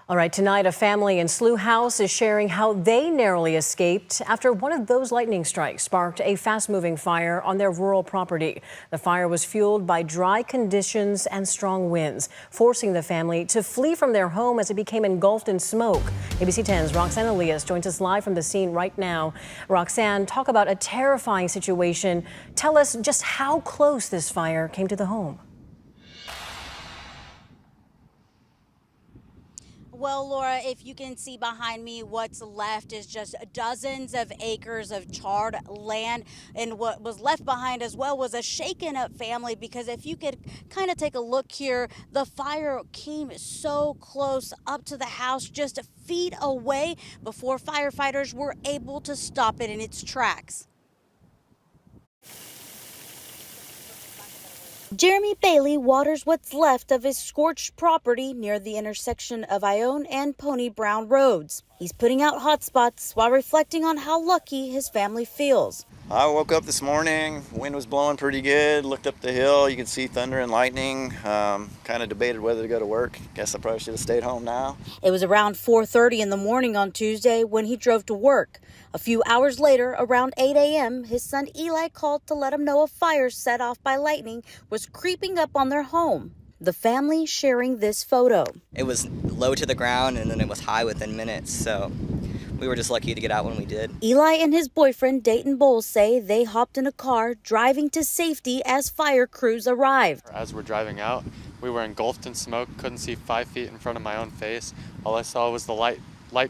All right, tonight a family in Sloughhouse is sharing how they narrowly escaped after one of those lightning strikes sparked a fast-moving fire on their rural property. The fire was fueled by dry conditions and strong winds, forcing the family to flee from their home as it became engulfed in smoke. ABC 10's Roxanne Elias joins us live from the scene right now. Roxanne, talk about a terrifying situation. Tell us just how close this fire came to the home. Well, Laura, if you can see behind me, what's left is just dozens of acres of charred land. And what was left behind as well was a shaken up family, because if you could kind of take a look here, the fire came so close up to the house, just feet away, before firefighters were able to stop it in its tracks. Jeremy Bailey waters what's left of his scorched property near the intersection of Ione and Pony Brown roads. He's putting out hot spots while reflecting on how lucky his family feels. I woke up this morning, wind was blowing pretty good, looked up the hill, you could see thunder and lightning, kind of debated whether to go to work. Guess I probably should have stayed home now. It was around 4:30 in the morning on Tuesday when he drove to work. A few hours later, around 8 a.m., his son Eli called to let him know a fire set off by lightning was creeping up on their home. The family sharing this photo. It was low to the ground and then it was high within minutes, so we were just lucky to get out when we did. Eli and his boyfriend Dayton Bowles say they hopped in a car driving to safety as fire crews arrived. As we're driving out, we were engulfed in smoke, couldn't see 5 feet in front of my own face. All I saw was the light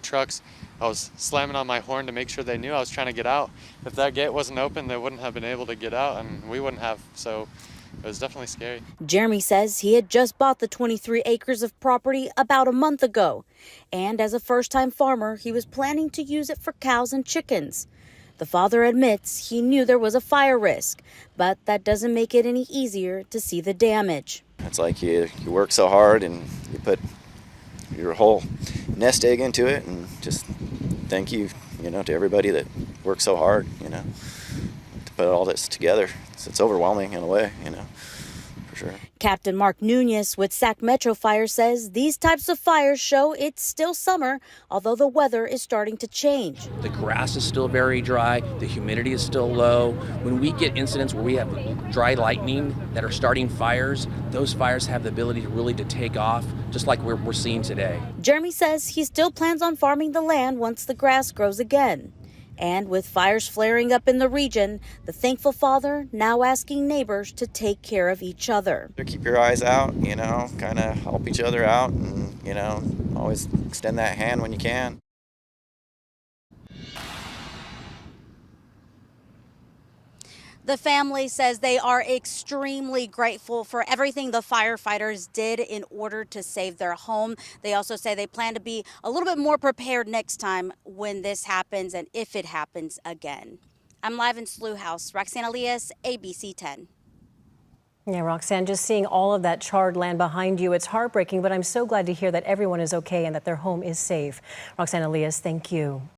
trucks. I was slamming on my horn to make sure they knew I was trying to get out. If that gate wasn't open, they wouldn't have been able to get out, and we wouldn't have, so it was definitely scary. Jeremy says he had just bought the 23 acres of property about a month ago, and as a first-time farmer, he was planning to use it for cows and chickens. The father admits he knew there was a fire risk, but that doesn't make it any easier to see the damage. It's like you work so hard and you put your whole nest egg into it, and just thank you, to everybody that worked so hard, to put all this together. It's overwhelming in a way, for sure. Captain Mark Nunez with Sac Metro Fire says these types of fires show it's still summer, although the weather is starting to change. The grass is still very dry, the humidity is still low. When we get incidents where we have dry lightning that are starting fires, those fires have the ability to take off, just like we're seeing today. Jeremy says he still plans on farming the land once the grass grows again. And with fires flaring up in the region, the thankful father now asking neighbors to take care of each other. Keep your eyes out, kind of help each other out, and, always extend that hand when you can. The family says they are extremely grateful for everything the firefighters did in order to save their home. They also say they plan to be a little bit more prepared next time when this happens and if it happens again. I'm live in Sloughhouse. Roxanne Elias, ABC 10. Yeah, Roxanne, just seeing all of that charred land behind you, it's heartbreaking, but I'm so glad to hear that everyone is okay and that their home is safe. Roxanne Elias, thank you.